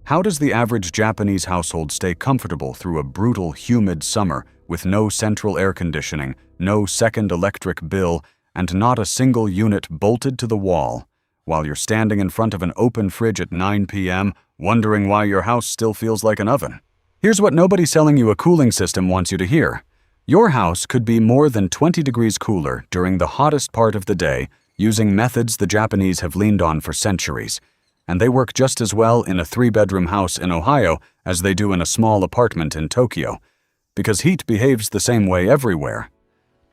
How does the average Japanese household stay comfortable through a brutal, humid summer with no central air conditioning, no second electric bill, and not a single unit bolted to the wall, while you're standing in front of an open fridge at 9 p.m., wondering why your house still feels like an oven? Here's what nobody selling you a cooling system wants you to hear. Your house could be more than 20 degrees cooler during the hottest part of the day using methods the Japanese have leaned on for centuries. And they work just as well in a 3-bedroom house in Ohio as they do in a small apartment in Tokyo, because heat behaves the same way everywhere.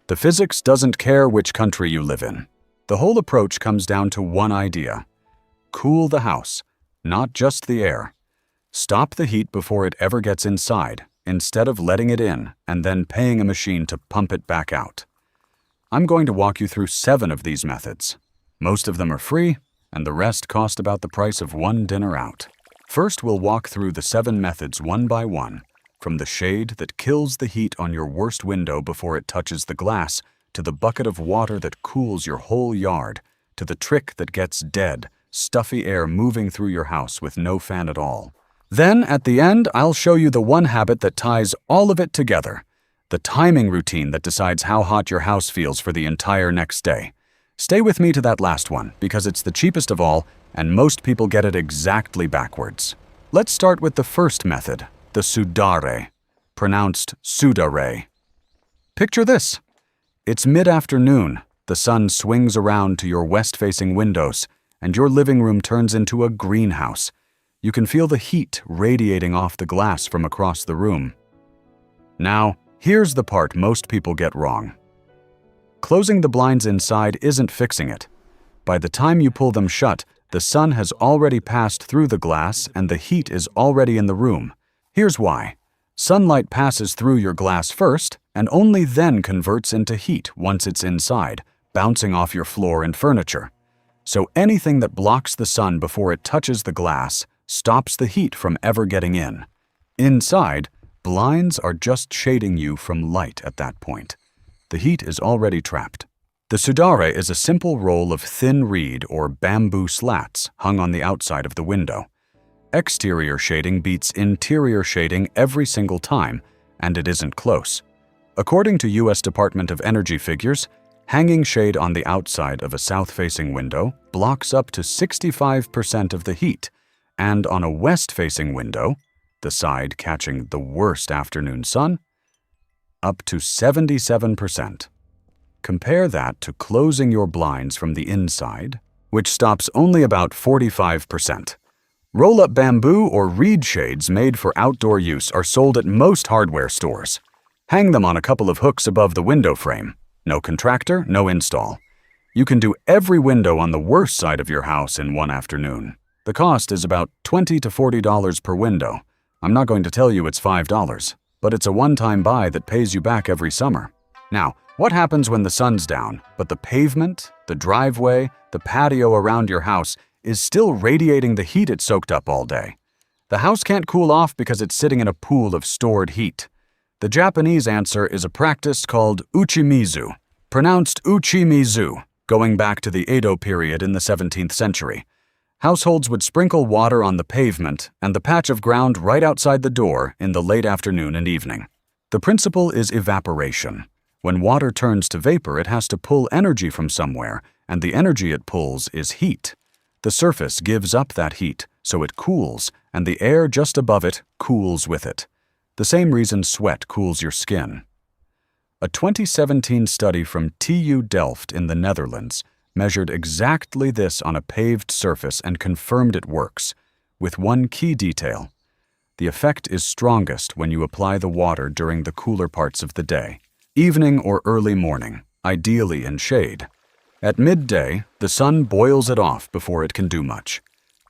The physics doesn't care which country you live in. The whole approach comes down to one idea. Cool the house, not just the air. Stop the heat before it ever gets inside, instead of letting it in and then paying a machine to pump it back out. I'm going to walk you through 7 of these methods. Most of them are free, and the rest cost about the price of one dinner out. First, we'll walk through the 7 methods one by one, from the shade that kills the heat on your worst window before it touches the glass, to the bucket of water that cools your whole yard, to the trick that gets dead, stuffy air moving through your house with no fan at all. Then, at the end, I'll show you the one habit that ties all of it together, the timing routine that decides how hot your house feels for the entire next day. Stay with me to that last one, because it's the cheapest of all, and most people get it exactly backwards. Let's start with the first method, the Sudare, pronounced Sudare. Picture this. It's mid-afternoon, the sun swings around to your west-facing windows, and your living room turns into a greenhouse. You can feel the heat radiating off the glass from across the room. Now, here's the part most people get wrong. Closing the blinds inside isn't fixing it. By the time you pull them shut, the sun has already passed through the glass and the heat is already in the room. Here's why. Sunlight passes through your glass first and only then converts into heat once it's inside, bouncing off your floor and furniture. So anything that blocks the sun before it touches the glass stops the heat from ever getting in. Inside, blinds are just shading you from light at that point. The heat is already trapped. The Sudare is a simple roll of thin reed or bamboo slats hung on the outside of the window. Exterior shading beats interior shading every single time, and it isn't close. According to U.S. Department of Energy figures, hanging shade on the outside of a south-facing window blocks up to 65% of the heat, and on a west-facing window, the side catching the worst afternoon sun, up to 77%. Compare that to closing your blinds from the inside, which stops only about 45%. Roll-up bamboo or reed shades made for outdoor use are sold at most hardware stores. Hang them on a couple of hooks above the window frame. No contractor, no install. You can do every window on the worst side of your house in one afternoon. The cost is about $20 to $40 per window. I'm not going to tell you it's $5. But it's a one-time buy that pays you back every summer. Now, what happens when the sun's down, but the pavement, the driveway, the patio around your house is still radiating the heat it soaked up all day? The house can't cool off because it's sitting in a pool of stored heat. The Japanese answer is a practice called Uchimizu, pronounced Uchimizu, going back to the Edo period in the 17th century. Households would sprinkle water on the pavement and the patch of ground right outside the door in the late afternoon and evening. The principle is evaporation. When water turns to vapor, it has to pull energy from somewhere, and the energy it pulls is heat. The surface gives up that heat, so it cools, and the air just above it cools with it. The same reason sweat cools your skin. A 2017 study from TU Delft in the Netherlands measured exactly this on a paved surface and confirmed it works, with one key detail. The effect is strongest when you apply the water during the cooler parts of the day, evening or early morning, ideally in shade. At midday, the sun boils it off before it can do much.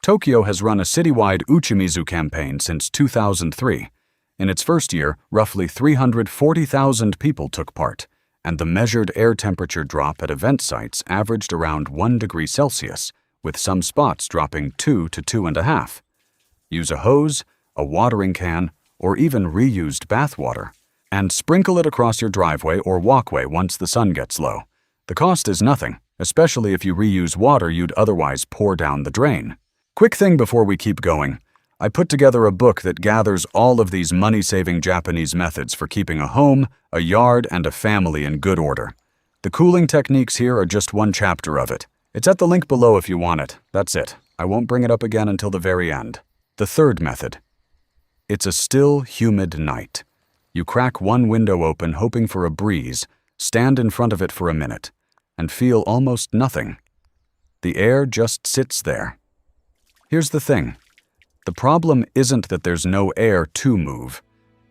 Tokyo has run a citywide Uchimizu campaign since 2003. In its first year, roughly 340,000 people took part, and the measured air temperature drop at event sites averaged around 1 degree Celsius, with some spots dropping 2 to 2.5. Use a hose, a watering can, or even reused bath water, and sprinkle it across your driveway or walkway once the sun gets low. The cost is nothing, especially if you reuse water you'd otherwise pour down the drain. Quick thing before we keep going. I put together a book that gathers all of these money-saving Japanese methods for keeping a home, a yard, and a family in good order. The cooling techniques here are just one chapter of it. It's at the link below if you want it. That's it. I won't bring it up again until the very end. The third method. It's a still, humid night. You crack one window open hoping for a breeze, stand in front of it for a minute, and feel almost nothing. The air just sits there. Here's the thing. The problem isn't that there's no air to move.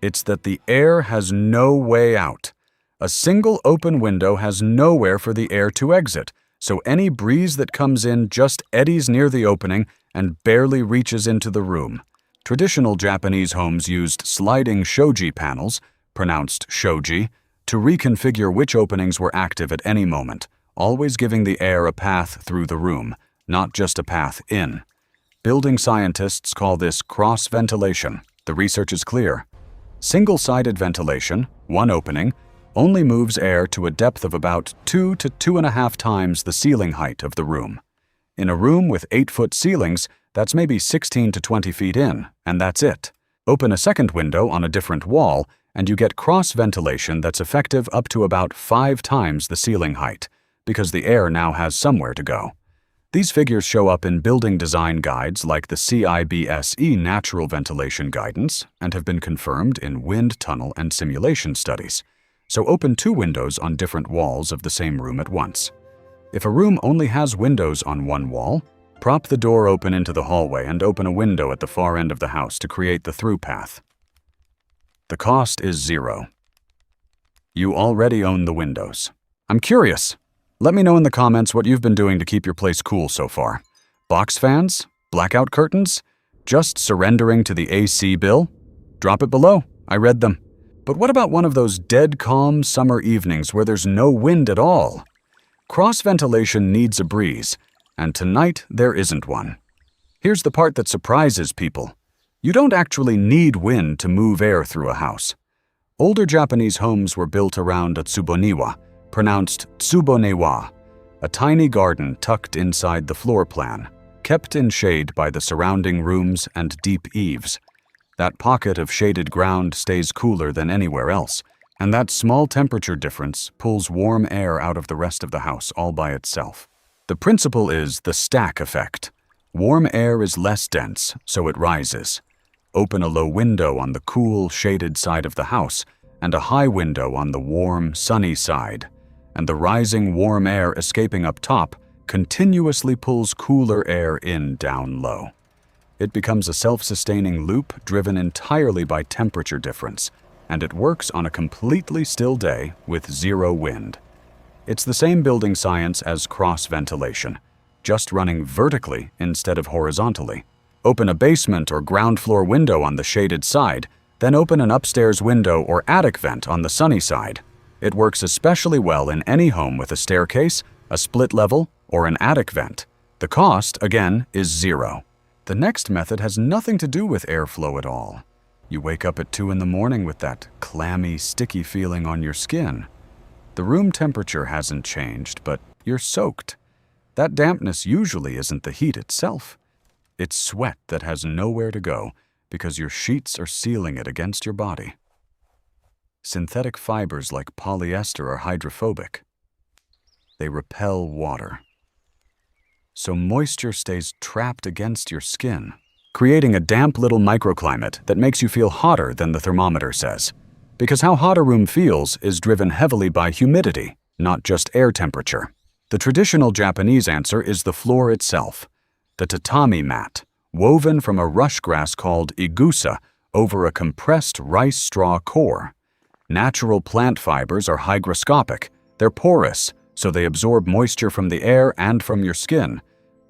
It's that the air has no way out. A single open window has nowhere for the air to exit, so any breeze that comes in just eddies near the opening and barely reaches into the room. Traditional Japanese homes used sliding shoji panels, pronounced shoji, to reconfigure which openings were active at any moment, always giving the air a path through the room, not just a path in. Building scientists call this cross-ventilation. The research is clear. Single-sided ventilation, one opening, only moves air to a depth of about 2 to 2.5 times the ceiling height of the room. In a room with 8-foot ceilings, that's maybe 16 to 20 feet in, and that's it. Open a second window on a different wall, and you get cross-ventilation that's effective up to about 5 times the ceiling height, because the air now has somewhere to go. These figures show up in building design guides like the CIBSE Natural Ventilation Guidance and have been confirmed in wind tunnel and simulation studies. So open 2 windows on different walls of the same room at once. If a room only has windows on one wall, prop the door open into the hallway and open a window at the far end of the house to create the through path. The cost is 0. You already own the windows. I'm curious. Let me know in the comments what you've been doing to keep your place cool so far. Box fans? Blackout curtains? Just surrendering to the AC bill? Drop it below. I read them. But what about one of those dead calm summer evenings where there's no wind at all? Cross-ventilation needs a breeze, and tonight there isn't one. Here's the part that surprises people. You don't actually need wind to move air through a house. Older Japanese homes were built around a tsuboniwa, pronounced tsubonewa, a tiny garden tucked inside the floor plan, kept in shade by the surrounding rooms and deep eaves. That pocket of shaded ground stays cooler than anywhere else, and that small temperature difference pulls warm air out of the rest of the house all by itself. The principle is the stack effect. Warm air is less dense, so it rises. Open a low window on the cool, shaded side of the house, and a high window on the warm, sunny side, and the rising warm air escaping up top continuously pulls cooler air in down low. It becomes a self-sustaining loop driven entirely by temperature difference, and it works on a completely still day with 0 wind. It's the same building science as cross-ventilation, just running vertically instead of horizontally. Open a basement or ground floor window on the shaded side, then open an upstairs window or attic vent on the sunny side. It works especially well in any home with a staircase, a split level, or an attic vent. The cost, again, is 0. The next method has nothing to do with airflow at all. You wake up at 2 in the morning with that clammy, sticky feeling on your skin. The room temperature hasn't changed, but you're soaked. That dampness usually isn't the heat itself. It's sweat that has nowhere to go because your sheets are sealing it against your body. Synthetic fibers like polyester are hydrophobic. They repel water. So moisture stays trapped against your skin, creating a damp little microclimate that makes you feel hotter than the thermometer says. Because how hot a room feels is driven heavily by humidity, not just air temperature. The traditional Japanese answer is the floor itself, the tatami mat, woven from a rush grass called igusa over a compressed rice straw core. Natural plant fibers are hygroscopic. They're porous, so they absorb moisture from the air and from your skin,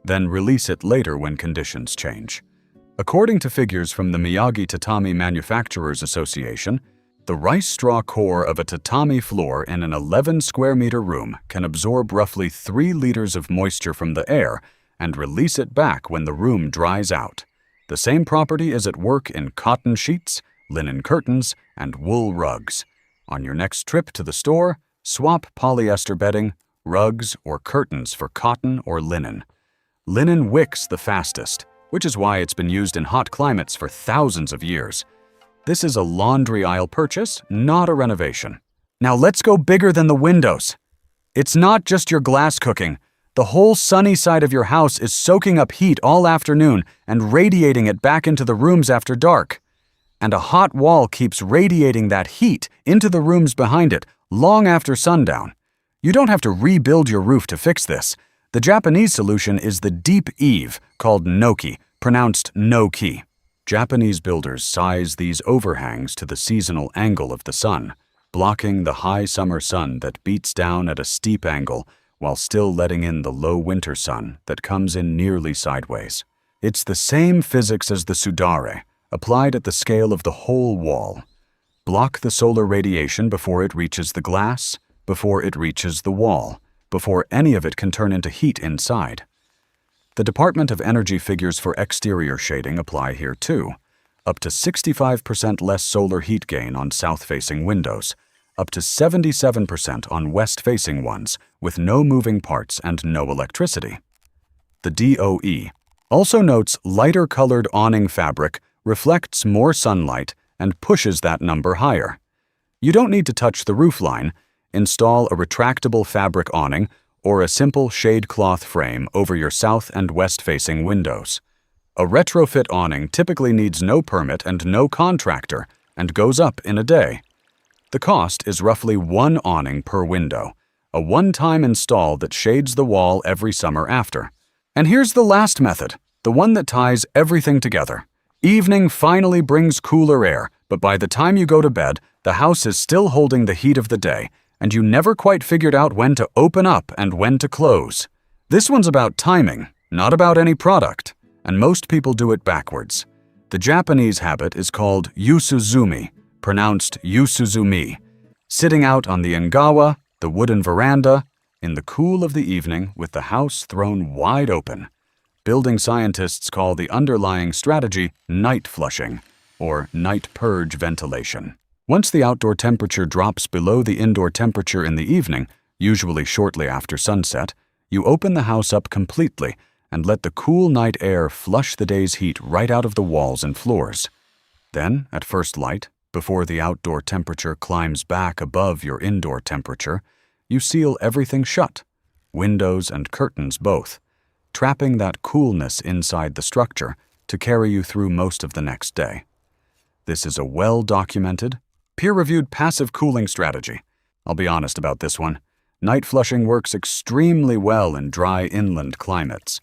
then release it later when conditions change. According to figures from the Miyagi Tatami Manufacturers Association, the rice straw core of a tatami floor in an 11 square meter room can absorb roughly 3 liters of moisture from the air and release it back when the room dries out. The same property is at work in cotton sheets, linen curtains, and wool rugs. On your next trip to the store, swap polyester bedding, rugs, or curtains for cotton or linen. Linen wicks the fastest, which is why it's been used in hot climates for thousands of years. This is a laundry aisle purchase, not a renovation. Now let's go bigger than the windows. It's not just your glass cooking. The whole sunny side of your house is soaking up heat all afternoon and radiating it back into the rooms after dark. And a hot wall keeps radiating that heat into the rooms behind it long after sundown. You don't have to rebuild your roof to fix this. The Japanese solution is the deep eave, called Noki, pronounced Noki. Japanese builders size these overhangs to the seasonal angle of the sun, blocking the high summer sun that beats down at a steep angle while still letting in the low winter sun that comes in nearly sideways. It's the same physics as the Sudare, applied at the scale of the whole wall. Block the solar radiation before it reaches the glass, before it reaches the wall, before any of it can turn into heat inside. The Department of Energy figures for exterior shading apply here too. Up to 65% less solar heat gain on south-facing windows, up to 77% on west-facing ones, with no moving parts and no electricity. The DOE also notes lighter-colored awning fabric reflects more sunlight and pushes that number higher. You don't need to touch the roofline. Install a retractable fabric awning or a simple shade cloth frame over your south and west-facing windows. A retrofit awning typically needs no permit and no contractor and goes up in a day. The cost is roughly one awning per window, a one-time install that shades the wall every summer after. And here's the last method, the one that ties everything together. Evening finally brings cooler air, but by the time you go to bed, the house is still holding the heat of the day, and you never quite figured out when to open up and when to close. This one's about timing, not about any product, and most people do it backwards. The Japanese habit is called yusuzumi, pronounced yusuzumi, sitting out on the engawa, the wooden veranda, in the cool of the evening with the house thrown wide open. Building scientists call the underlying strategy night flushing, or night purge ventilation. Once the outdoor temperature drops below the indoor temperature in the evening, usually shortly after sunset, you open the house up completely and let the cool night air flush the day's heat right out of the walls and floors. Then, at first light, before the outdoor temperature climbs back above your indoor temperature, you seal everything shut, windows and curtains both, trapping that coolness inside the structure to carry you through most of the next day. This is a well-documented, peer-reviewed passive cooling strategy. I'll be honest about this one. Night flushing works extremely well in dry inland climates.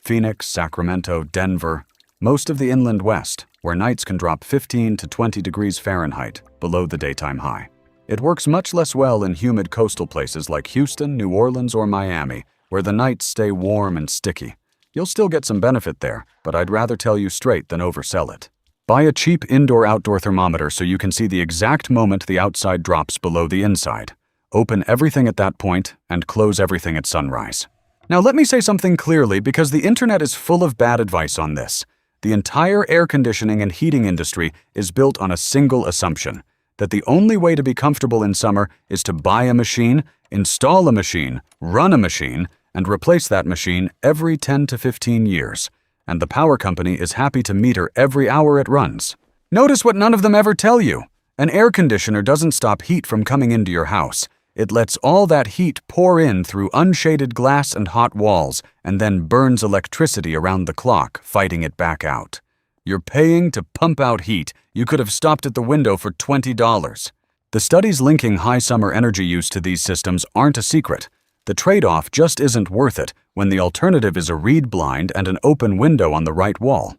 Phoenix, Sacramento, Denver, most of the inland west, where nights can drop 15 to 20 degrees Fahrenheit below the daytime high. It works much less well in humid coastal places like Houston, New Orleans, or Miami, where the nights stay warm and sticky. You'll still get some benefit there, but I'd rather tell you straight than oversell it. Buy a cheap indoor-outdoor thermometer so you can see the exact moment the outside drops below the inside. Open everything at that point and close everything at sunrise. Now let me say something clearly because the internet is full of bad advice on this. The entire air conditioning and heating industry is built on a single assumption, that the only way to be comfortable in summer is to buy a machine, install a machine, run a machine, and replace that machine every 10 to 15 years. And the power company is happy to meter every hour it runs. Notice what none of them ever tell you. An air conditioner doesn't stop heat from coming into your house. It lets all that heat pour in through unshaded glass and hot walls, and then burns electricity around the clock, fighting it back out. You're paying to pump out heat. You could have stopped at the window for $20. The studies linking high summer energy use to these systems aren't a secret. The trade-off just isn't worth it when the alternative is a reed blind and an open window on the right wall.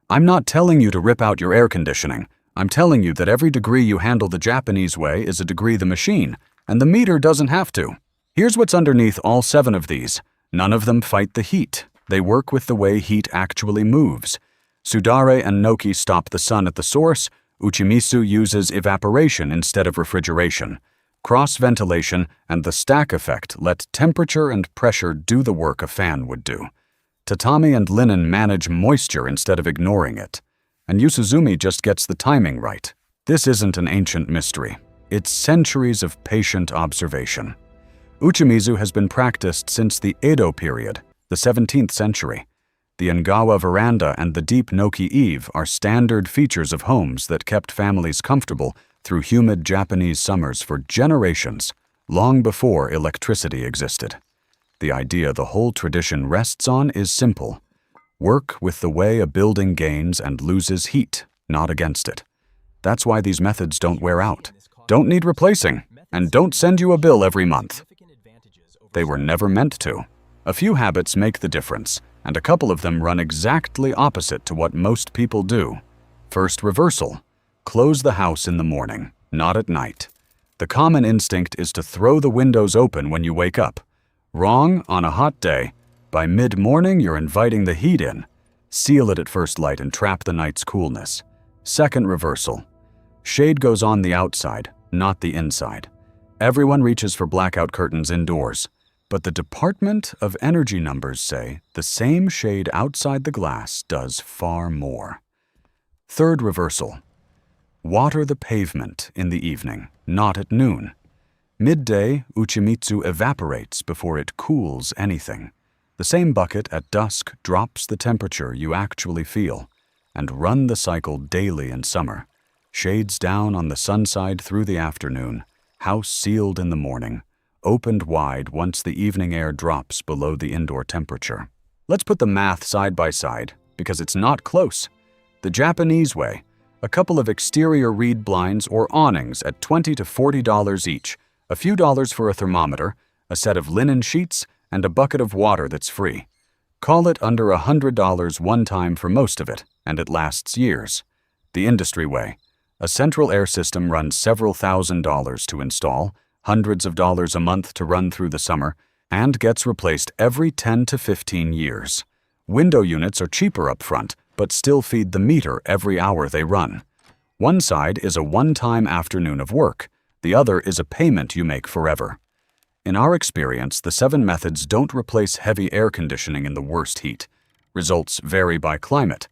I'm not telling you to rip out your air conditioning. I'm telling you that every degree you handle the Japanese way is a degree the machine, and the meter doesn't have to. Here's what's underneath all 7 of these. None of them fight the heat. They work with the way heat actually moves. Sudare and Noki stop the sun at the source. Uchimizu uses evaporation instead of refrigeration. Cross-ventilation and the stack effect let temperature and pressure do the work a fan would do. Tatami and linen manage moisture instead of ignoring it. And Yusuzumi just gets the timing right. This isn't an ancient mystery. It's centuries of patient observation. Uchimizu has been practiced since the Edo period, the 17th century. The Ngawa veranda and the deep Noki eave are standard features of homes that kept families comfortable through humid Japanese summers for generations, long before electricity existed. The idea the whole tradition rests on is simple. Work with the way a building gains and loses heat, not against it. That's why these methods don't wear out, don't need replacing, and don't send you a bill every month. They were never meant to. A few habits make the difference, and a couple of them run exactly opposite to what most people do. First, reversal. Close the house in the morning, not at night. The common instinct is to throw the windows open when you wake up. Wrong on a hot day. By mid-morning, you're inviting the heat in. Seal it at first light and trap the night's coolness. Second reversal. Shade goes on the outside, not the inside. Everyone reaches for blackout curtains indoors. But the Department of Energy numbers say the same shade outside the glass does far more. Third reversal. Water the pavement in the evening, not at noon. Midday, Uchimizu evaporates before it cools anything. The same bucket at dusk drops the temperature you actually feel. And run the cycle daily in summer. Shades down on the sun side through the afternoon. House sealed in the morning. Opened wide once the evening air drops below the indoor temperature. Let's put the math side by side, because it's not close. The Japanese way, a couple of exterior reed blinds or awnings at $20 to $40 each, a few dollars for a thermometer, a set of linen sheets, and a bucket of water that's free. Call it under $100 one time for most of it, and it lasts years. The industry way, a central air system runs several $1,000s to install, hundreds of dollars a month to run through the summer, and gets replaced every 10 to 15 years. Window units are cheaper up front, but still feed the meter every hour they run. One side is a one-time afternoon of work. The other is a payment you make forever. In our experience, the 7 methods don't replace heavy air conditioning in the worst heat. Results vary by climate.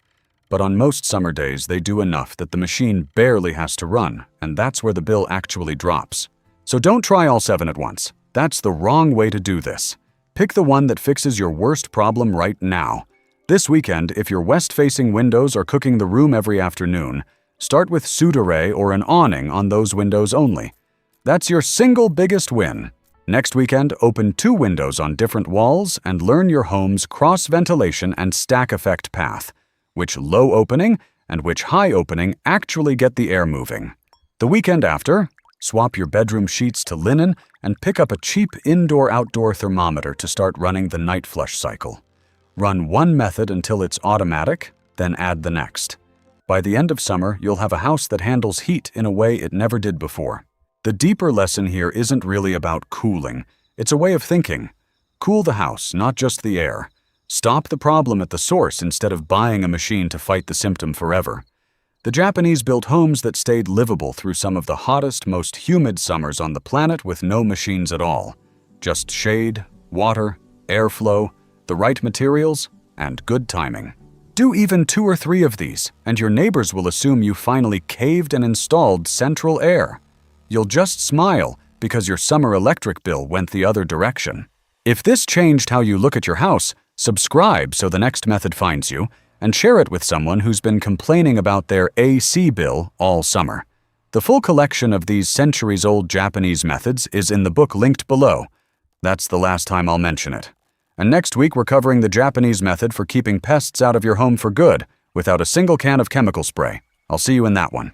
But on most summer days, they do enough that the machine barely has to run, and that's where the bill actually drops. So don't try all 7 at once. That's the wrong way to do this. Pick the one that fixes your worst problem right now. This weekend, if your west-facing windows are cooking the room every afternoon, start with Sudare or an awning on those windows only. That's your single biggest win. Next weekend, open 2 windows on different walls and learn your home's cross-ventilation and stack effect path, which low opening and which high opening actually get the air moving. The weekend after, swap your bedroom sheets to linen and pick up a cheap indoor-outdoor thermometer to start running the night flush cycle. Run one method until it's automatic, then add the next. By the end of summer, you'll have a house that handles heat in a way it never did before. The deeper lesson here isn't really about cooling. It's a way of thinking. Cool the house, not just the air. Stop the problem at the source instead of buying a machine to fight the symptom forever. The Japanese built homes that stayed livable through some of the hottest, most humid summers on the planet with no machines at all. Just shade, water, airflow, the right materials, and good timing. Do even 2 or 3 of these, and your neighbors will assume you finally caved and installed central air. You'll just smile because your summer electric bill went the other direction. If this changed how you look at your house, subscribe so the next method finds you, and share it with someone who's been complaining about their AC bill all summer. The full collection of these centuries-old Japanese methods is in the book linked below. That's the last time I'll mention it. And next week we're covering the Japanese method for keeping pests out of your home for good, without a single can of chemical spray. I'll see you in that one.